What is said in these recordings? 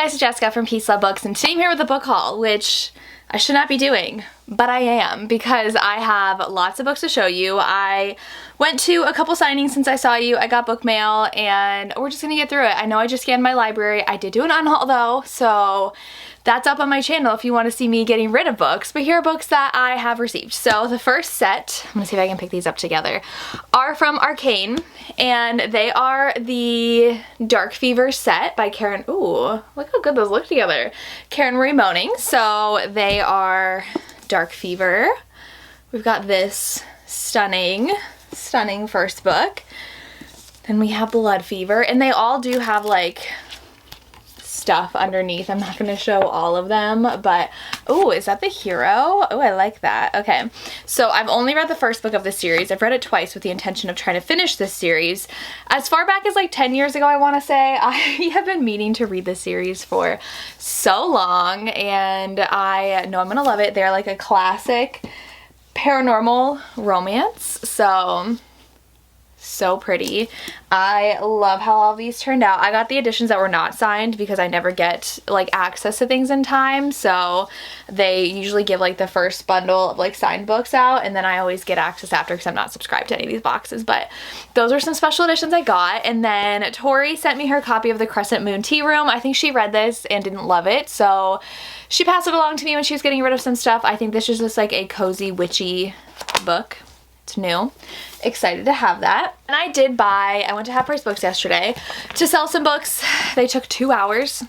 guys, it's Jessica from Peace Love Books, and today I'm here with a book haul, which I should not be doing, but I am, because I have lots of books to show you. I went to a couple signings since I saw you. I got book mail, and we're just gonna get through it. I know I just scanned my library. I did do an unhaul though, so that's up on my channel if you want to see me getting rid of books, but here are books that I have received. So the first set, I'm gonna see if I can pick these up together, are from Arcane, and they are the Dark Fever set by Karen. Ooh, look how good those look together. Karen Marie Moaning. So they are Dark Fever. We've got this stunning first book. Then we have Blood Fever, and they all do have like stuff underneath. I'm not going to show all of them, but oh, is that the hero? Oh, I like that. Okay, so I've only read the first book of this series. I've read it twice with the intention of trying to finish this series. As far back as like 10 years ago, I want to say. I have been meaning to read this series for so long, and I know I'm going to love it. They're like a classic paranormal romance, so pretty. I love how all these turned out. I got the editions that were not signed because I never get like access to things in time, so they usually give like the first bundle of like signed books out, and then I always get access after because I'm not subscribed to any of these boxes. But those are some special editions I got. And then Tori sent me her copy of The Crescent Moon Tea Room. I think she read this and didn't love it, so she passed it along to me when she was getting rid of some stuff. I think this is just like a cozy witchy book. It's new. Excited to have that. And I went to Half Price Books yesterday to sell some books. They took 2 hours.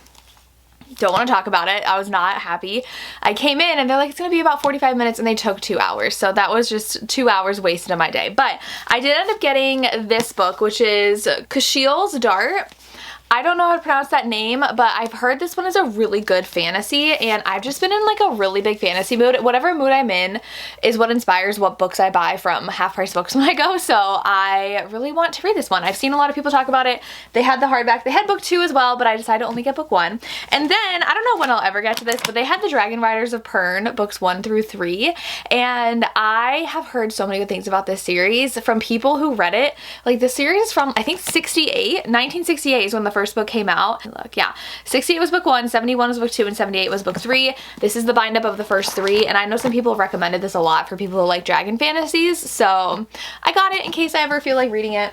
Don't want to talk about it. I was not happy. I came in and they're like, it's going to be about 45 minutes, and they took 2 hours. So that was just 2 hours wasted of my day. But I did end up getting this book, which is Kushiel's Dart. I don't know how to pronounce that name, but I've heard this one is a really good fantasy, and I've just been in like a really big fantasy mood. Whatever mood I'm in is what inspires what books I buy from Half Price Books when I go, so I really want to read this one. I've seen a lot of people talk about it. They had the hardback. They had book 2 as well, but I decided to only get book 1. And then, I don't know when I'll ever get to this, but they had the Dragon Riders of Pern, books 1 through 3, and I have heard so many good things about this series from people who read it. Like, the series is from, I think, 1968 is when the first book came out. Look, yeah, 68 was book 1, 71 was book 2, and 78 was book 3. This is the bind up of the first 3, and I know some people have recommended this a lot for people who like dragon fantasies, so I got it in case I ever feel like reading it.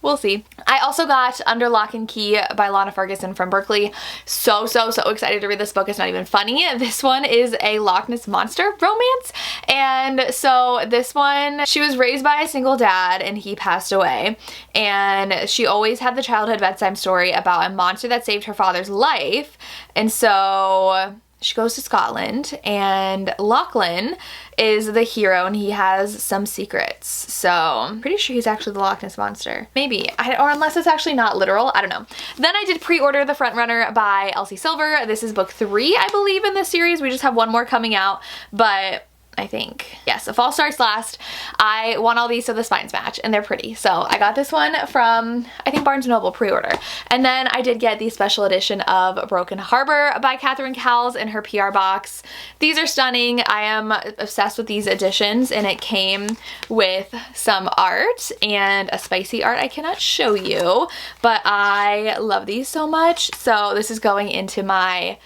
We'll see. I also got Under Lock and Key by Lana Ferguson from Berkeley. So excited to read this book. It's not even funny. This one is a Loch Ness Monster romance. And so this one, she was raised by a single dad and he passed away. And she always had the childhood bedtime story about a monster that saved her father's life. And so she goes to Scotland, and Lachlan is the hero, and he has some secrets. So I'm pretty sure he's actually the Loch Ness Monster. Maybe. Or unless it's actually not literal. I don't know. Then I did pre-order The Frontrunner by Elsie Silver. This is book 3, I believe, in this series. We just have one more coming out, but I think. Yes, If All Starts Last. I want all these so the spines match, and they're pretty. So I got this one from, I think, Barnes & Noble pre-order. And then I did get the special edition of Broken Harbor by Catherine Cowles in her PR box. These are stunning. I am obsessed with these editions, and it came with some art and a spicy art I cannot show you, but I love these so much. So this is going into my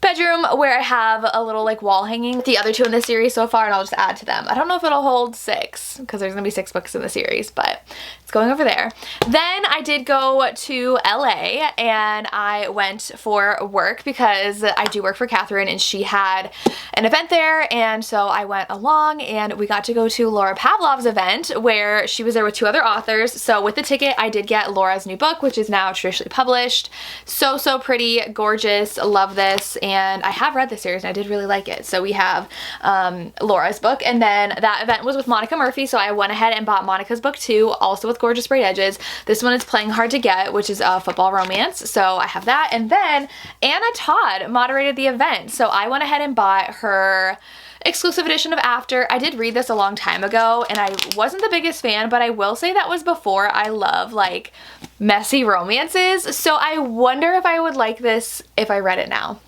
bedroom where I have a little like wall hanging. The other 2 in this series so far, and I'll just add to them. I don't know if it'll hold 6 because there's gonna be 6 books in the series, but it's going over there. Then I did go to LA, and I went for work because I do work for Catherine, and she had an event there, and so I went along, and we got to go to Laura Pavlov's event where she was there with 2 other authors. So with the ticket, I did get Laura's new book, which is now traditionally published. So pretty, gorgeous, love this. And I have read this series and I did really like it. So we have Laura's book, and then that event was with Monica Murphy, so I went ahead and bought Monica's book 2, also with gorgeous braid edges. This one is Playing Hard to Get, which is a football romance, so I have that. And then Anna Todd moderated the event, so I went ahead and bought her exclusive edition of After. I did read this a long time ago, and I wasn't the biggest fan, but I will say that was before I love like messy romances, so I wonder if I would like this if I read it now.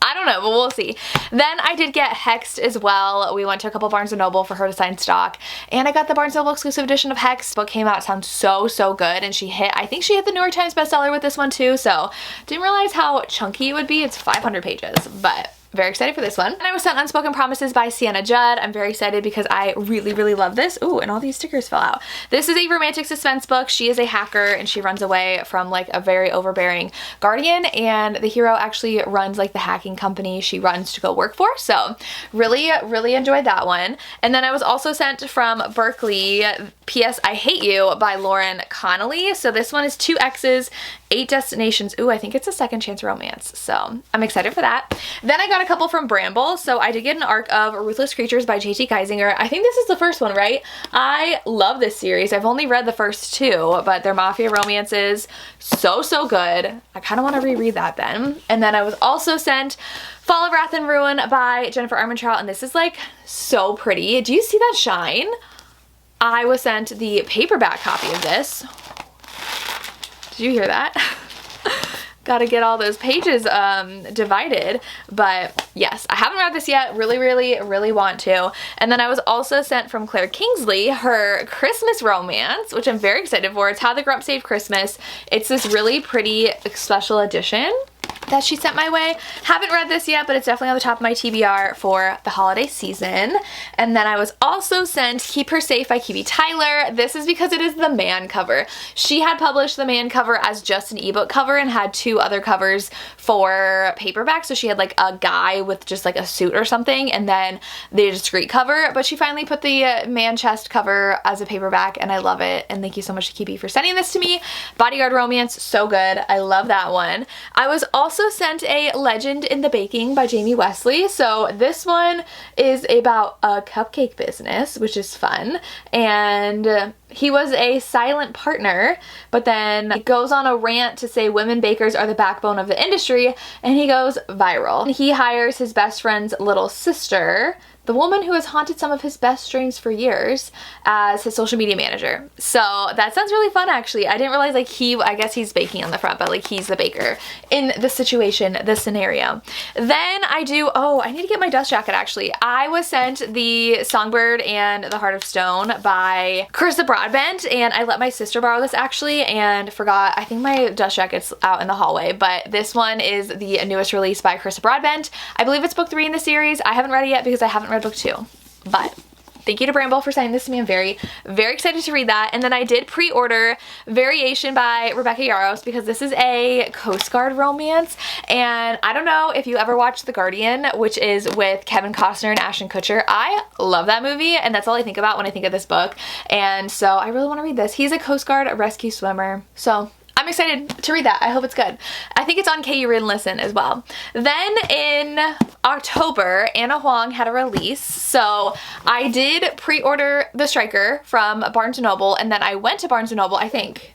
I don't know, but we'll see. Then I did get Hexed as well. We went to a couple Barnes & Noble for her to sign stock, and I got the Barnes & Noble exclusive edition of Hexed. Book came out, sounds so good, and I think she hit the New York Times bestseller with this one too, so didn't realize how chunky it would be. It's 500 pages, but very excited for this one. And I was sent Unspoken Promises by Sienna Judd. I'm very excited because I really love this. Ooh, and all these stickers fell out. This is a romantic suspense book. She is a hacker and she runs away from like a very overbearing guardian, and the hero actually runs like the hacking company she runs to go work for. So really enjoyed that one. And then I was also sent from Berkeley P.S. I Hate You by Lauren Connolly. So this one is 2 X's, 8 destinations. Ooh, I think it's a second chance romance. So I'm excited for that. Then I got a couple from Bramble. So I did get an arc of Ruthless Creatures by J.T. Geisinger. I think this is the first one, right? I love this series. I've only read the first 2, but they're mafia romances. So good. I kind of want to reread that then. And then I was also sent Fall of Wrath and Ruin by Jennifer Armentrout, and this is like so pretty. Do you see that shine? I was sent the paperback copy of this. Did you hear that? Gotta get all those pages divided. But yes, I haven't read this yet. Really want to. And then I was also sent from Claire Kingsley her Christmas romance, which I'm very excited for. It's How the Grump Saved Christmas. It's this really pretty special edition that she sent my way. Haven't read this yet, but it's definitely on the top of my TBR for the holiday season. And then I was also sent Keep Her Safe by Kiwi Tyler. This is because it is the man cover. She had published the man cover as just an ebook cover and had 2 other covers for paperback. So she had like a guy with just like a suit or something, and then the discreet cover, but she finally put the man chest cover as a paperback, and I love it. And thank you so much to Kiwi for sending this to me. Bodyguard romance, so good. I love that one. I was also sent a Legend in the Baking by Jamie Wesley. So this one is about a cupcake business, which is fun, and he was a silent partner, but then he goes on a rant to say women bakers are the backbone of the industry, and he goes viral. He hires his best friend's little sister, the woman who has haunted some of his best dreams for years, as his social media manager. So that sounds really fun, actually. I didn't realize like I guess he's baking on the front, but like he's the baker in the situation, the scenario. Then I need to get my dust jacket actually. I was sent the Songbird and the Heart of Stone by Carissa Broadbent, and I let my sister borrow this actually and forgot. I think my dust jacket's out in the hallway, but this one is the newest release by Carissa Broadbent. I believe it's book 3 in the series. I haven't read it yet because I haven't read book 2, but thank you to Bramble for sending this to me. I'm very excited to read that. And then I did pre-order Variation by Rebecca Yarros because this is a Coast Guard romance, and I don't know if you ever watched The Guardian, which is with Kevin Costner and Ashton Kutcher. I love that movie, and that's all I think about when I think of this book, and so I really want to read this. He's a Coast Guard rescue swimmer, so I'm excited to read that. I hope it's good. I think it's on KU Read and Listen as well. Then in October, Anna Huang had a release, so I did pre-order The Striker from Barnes & Noble, and then I went to Barnes & Noble, I think.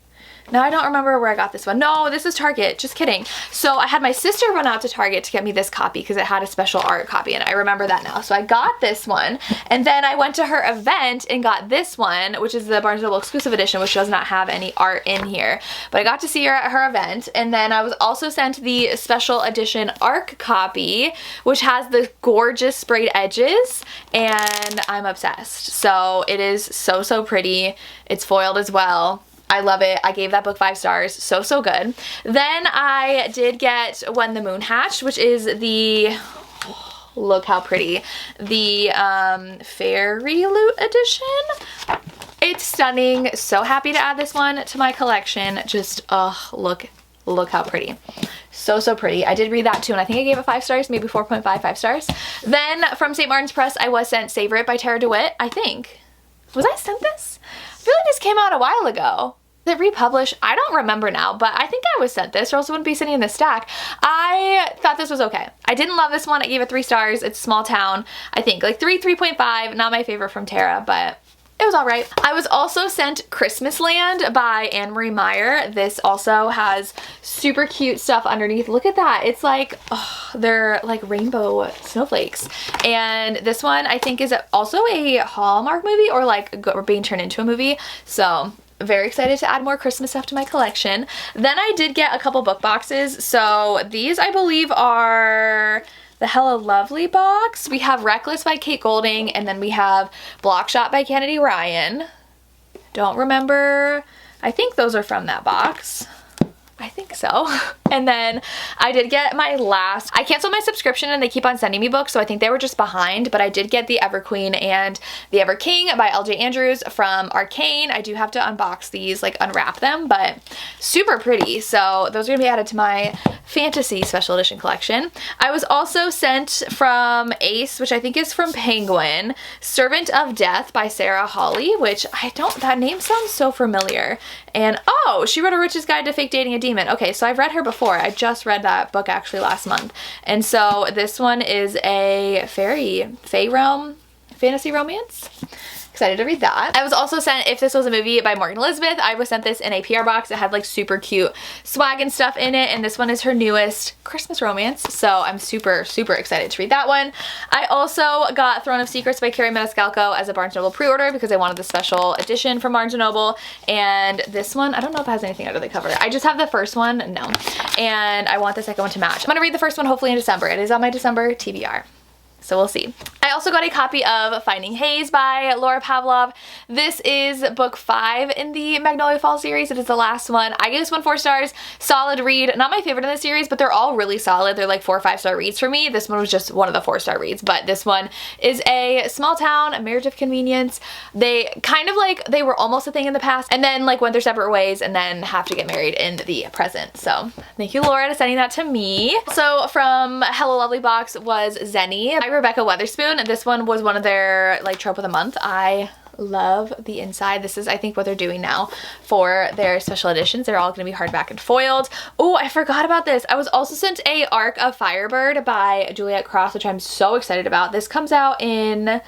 Now I don't remember where I got this one. No, this is Target. Just kidding. So I had my sister run out to Target to get me this copy because it had a special art copy, and I remember that now. So I got this one, and then I went to her event and got this one, which is the Barnes & Noble exclusive edition, which does not have any art in here. But I got to see her at her event, and then I was also sent the special edition ARC copy, which has the gorgeous sprayed edges, and I'm obsessed. So it is so pretty. It's foiled as well. I love it. I gave that book 5 stars. So good. Then I did get When the Moon Hatched, which is the, look how pretty, the Fairy Loot edition. It's stunning. So happy to add this one to my collection. Just, look how pretty. So pretty. I did read that too, and I think I gave it 5 stars, maybe 4.5 stars. Then from St. Martin's Press, I was sent Savor It by Tara DeWitt, I think. Was I sent this? I feel like this came out a while ago. Did it republish? I don't remember now, but I think I was sent this or else it wouldn't be sitting in the stack. I thought this was okay. I didn't love this one. I gave it 3 stars. It's Small Town, I think. Like 3.5. Not my favorite from Tara, but it was alright. I was also sent Christmas Land by Anne Marie Meyer. This also has super cute stuff underneath. Look at that. It's like, they're like rainbow snowflakes. And this one I think is also a Hallmark movie or like being turned into a movie. So very excited to add more Christmas stuff to my collection. Then I did get a couple book boxes. So these I believe are the Hella Lovely box. We have Reckless by Kate Golding, and then we have Blockshot by Kennedy Ryan. Don't remember. I think those are from that box. I think so. And then I did get my last, I canceled my subscription and they keep on sending me books, so I think they were just behind, but I did get the Everqueen and the Everking by LJ Andrews from Arcane. I do have to unbox these, like unwrap them, but super pretty. So those are gonna be added to my fantasy special edition collection. I was also sent from Ace, which I think is from Penguin, Servant of Death by Sarah Hawley, which that name sounds so familiar. And oh, she wrote A Rich's Guide to Fake Dating a Demon. Okay, so I've read her before. I just read that book actually last month. And so this one is a fae realm fantasy romance. Excited to read that. I was also sent If This Was a Movie by Morgan Elizabeth. I was sent this in a PR box. It had like super cute swag and stuff in it, and this one is her newest Christmas romance, so I'm super, super excited to read that one. I also got Throne of Secrets by Carrie Maniscalco as a Barnes & Noble pre-order because I wanted the special edition from Barnes & Noble, and this one, I don't know if it has anything under the cover. I just have the first one, no, and I want the second one to match. I'm gonna read the first one hopefully in December. It is on my December TBR. So we'll see. I also got a copy of Finding Haze by Laura Pavlov. This is book 5 in the Magnolia Fall series. It is the last one. I gave this one 4 stars. Solid read. Not my favorite in the series, but they're all really solid. They're like 4 or 5-star reads for me. This one was just one of the 4-star reads, but this one is a small town, a marriage of convenience. They kind of like, they were almost a thing in the past and then like went their separate ways and then have to get married in the present. So thank you, Laura, for sending that to me. So from Hello Lovely box was Zenny by Rebecca Weatherspoon. This one was one of their like trope of the month. I love the inside. This is I think what they're doing now for their special editions. They're all going to be hardback and foiled. Oh, I forgot about this. I was also sent a Arc of Firebird by Juliet Cross, which I'm so excited about. This comes out in,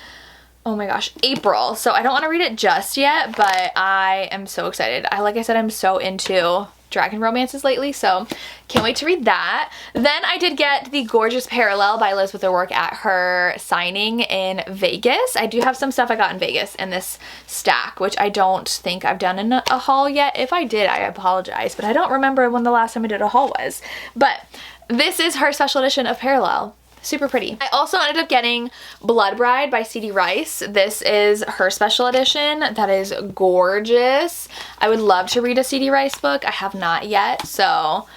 oh my gosh, April. So I don't want to read it just yet, but I am so excited. Like I said, I'm so into dragon romances lately, so can't wait to read that. Then I did get The Gorgeous Parallel by Elizabeth O'Rourke at her signing in Vegas. I do have some stuff I got in Vegas in this stack, which I don't think I've done in a haul yet. If I did, I apologize, but I don't remember when the last time I did a haul was. But this is her special edition of Parallel. Super pretty. I also ended up getting Blood Bride by C.D. Rice. This is her special edition. That is gorgeous. I would love to read a C.D. Rice book. I have not yet, so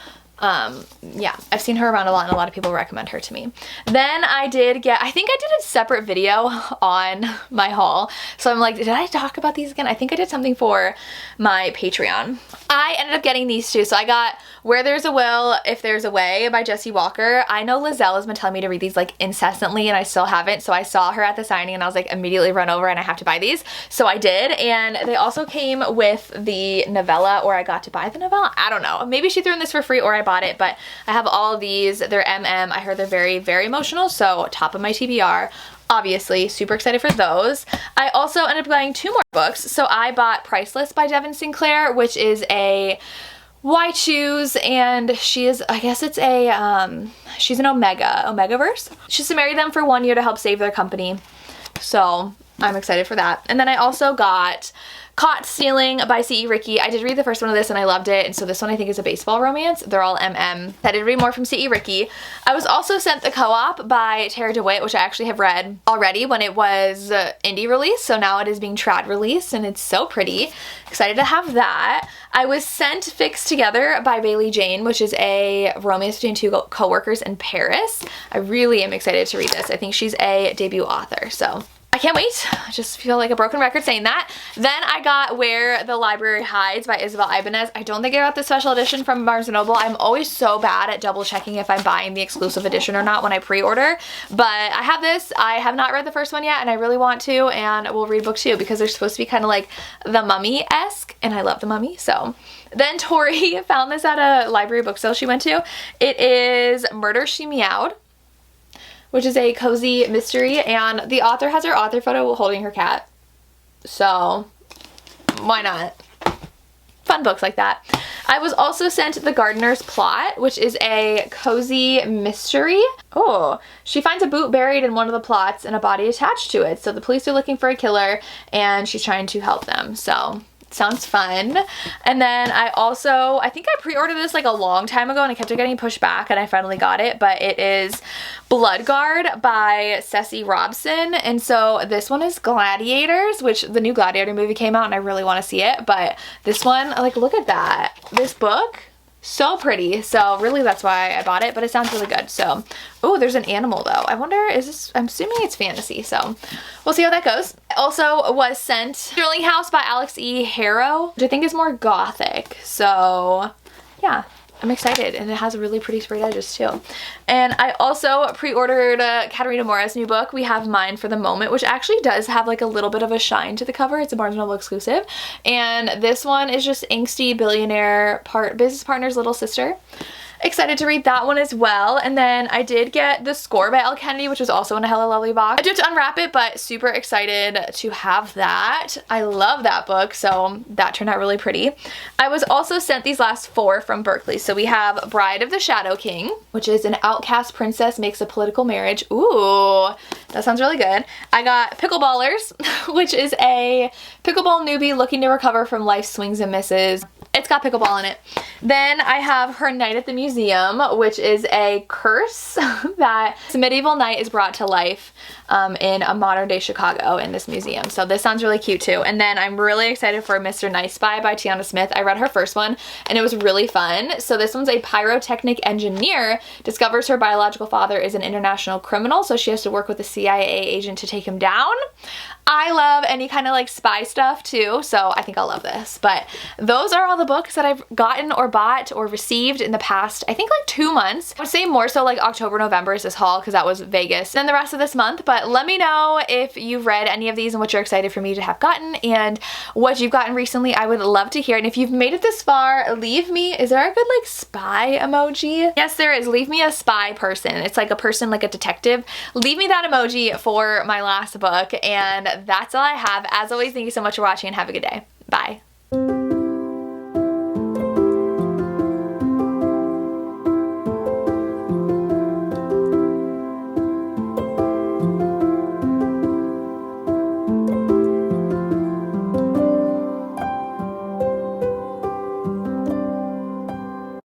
yeah, I've seen her around a lot and a lot of people recommend her to me. Then I did get, I think I did a separate video on my haul, so I'm like, did I talk about these again? I think I did something for my Patreon. I ended up getting these two. So I got Where There's a Will, If There's a Way by Jessie Walker. I know Lizelle has been telling me to read these like incessantly and I still haven't, so I saw her at the signing and I was like immediately run over and I have to buy these. So I did, and they also came with the novella, or I got to buy the novella. I don't know. Maybe she threw in this for free or I bought it, but I have all of these. They're MM. I heard they're very, very emotional, so top of my TBR. Obviously, super excited for those. I also ended up buying 2 more books. So I bought Priceless by Devin Sinclair, which is a Why Choose, and she is, I guess it's a, she's an Omegaverse. She's to marry them for 1 year to help save their company. So I'm excited for that. And then I also got Caught Stealing by C.E. Ricky. I did read the first one of this and I loved it, and so this one I think is a baseball romance. They're all MM. I did read more from C.E. Ricky. I was also sent The Co-op by Tara DeWitt, which I actually have read already when it was indie release, so now it is being trad release and it's so pretty. Excited to have that. I was sent Fixed Together by Bailey Jane, which is a romance between 2 co-workers in Paris. I really am excited to read this. I think she's a debut author, so I can't wait. I just feel like a broken record saying that. Then I got Where the Library Hides by Isabel Ibanez. I don't think I got the special edition from Barnes & Noble. I'm always so bad at double checking if I'm buying the exclusive edition or not when I pre-order, but I have this. I have not read the first one yet and I really want to, and we'll read book 2 because they're supposed to be kind of like The Mummy-esque, and I love The Mummy, so. Then Tori found this at a library book sale she went to. It is Murder, She Meowed, which is a cozy mystery, and the author has her author photo holding her cat. So why not? Fun books like that. I was also sent The Gardener's Plot, which is a cozy mystery. Oh, she finds a boot buried in one of the plots and a body attached to it. So the police are looking for a killer and she's trying to help them. So Sounds fun. And then I think I pre-ordered this like a long time ago and I kept getting pushed back and I finally got it, but it is Bodyguard by Ceci Robson. And so this one is Gladiators, which the new Gladiator movie came out and I really want to see it, but this one, like, look at that. This book, so pretty. So really that's why I bought it, but it sounds really good. So, oh, there's an animal though. I wonder, I'm assuming it's fantasy, so we'll see how that goes. Also was sent Sterling House by Alex E. Harrow, which I think is more gothic. So yeah, I'm excited, and it has really pretty sprayed edges too. And I also pre-ordered Katarina Mora's new book, We Have Mine for the Moment, which actually does have like a little bit of a shine to the cover. It's a Barnes & Noble exclusive. And this one is just angsty billionaire business partner's little sister. Excited to read that one as well. And then I did get The Score by Elle Kennedy, which was also in a Hella Lovely box. I do have to unwrap it, but super excited to have that. I love that book, so that turned out really pretty. I was also sent these last 4 from Berkeley. So we have Bride of the Shadow King, which is an outcast princess makes a political marriage. Ooh, that sounds really good. I got Pickleballers, which is a pickleball newbie looking to recover from life's swings and misses. It's got pickleball in it. Then I have Her Night at the Museum, which is a curse that a medieval knight is brought to life in a modern day Chicago in this museum. So this sounds really cute too. And then I'm really excited for Mr. Nice Spy by Tiana Smith. I read her first one and it was really fun. So this one's a pyrotechnic engineer discovers her biological father is an international criminal, so she has to work with a CIA agent to take him down. I love any kind of like spy stuff too, so I think I'll love this. But those are all the books that I've gotten or bought or received in the past, I think like 2 months. I would say more so like October, November is this haul because that was Vegas. Then the rest of this month, but let me know if you've read any of these and what you're excited for me to have gotten and what you've gotten recently. I would love to hear. And if you've made it this far, leave me, is there a good like spy emoji? Yes, there is. Leave me a spy person. It's like a person like a detective. Leave me that emoji for my last book, and that's all I have. As always, thank you so much for watching and have a good day. Bye.